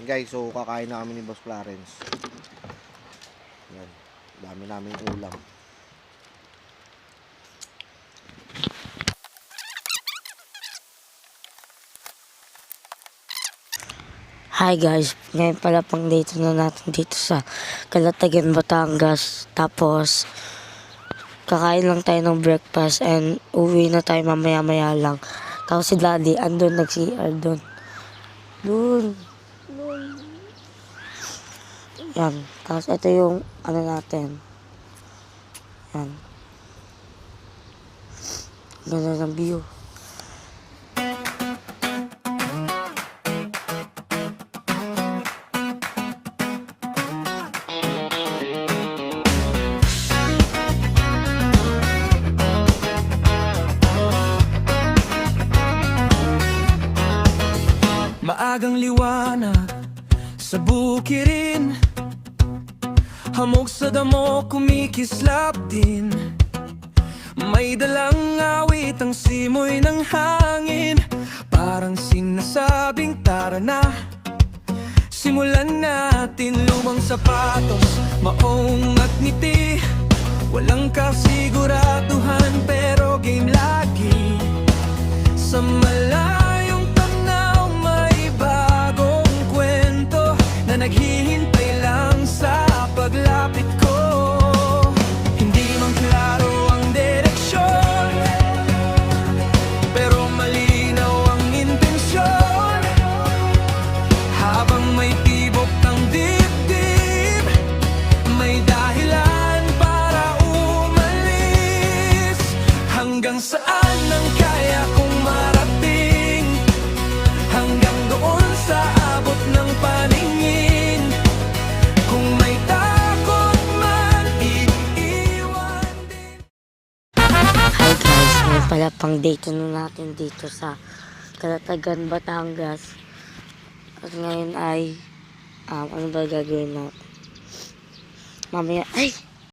Yan guys, so kakain na kami ni Boss Clarence. Yan, dami namin ulam. Hi guys, ngayon pala pang date na natin dito sa Calatagan, Batangas. Tapos, kakain lang tayo ng breakfast and uwi na tayo mamaya-maya lang. Tapos si Daddy, andun, nag-CR dun. Dun. Yan. Tapos ito yung ano natin. Yan. Ganda ng view. Maagang liwanag sa bukirin, hamog sa damo kumikislap din. May dalang awit ang simoy ng hangin, parang sinasabing tara na, simulan natin. Lumang sapatos, maong at ngiti, walang kasiguraduhan pero game lagi. Sa malayong tanaw may bagong kwento na naghihintay lang sa paglapit ko. Hindi man klaro ang direksyon, pero malinaw ang intensyon. Habang may tibok ng dibdib, may dahilan para umalis. Hanggang saan ang kaya kong marating, hanggang doon sa abot ng paningin. Kung may takot man, iiwan din. Hi guys, ngayon pala pang date na natin dito sa Calatagan, Batangas. At ngayon ay, ano ba gagawin natin? Mamaya, ay!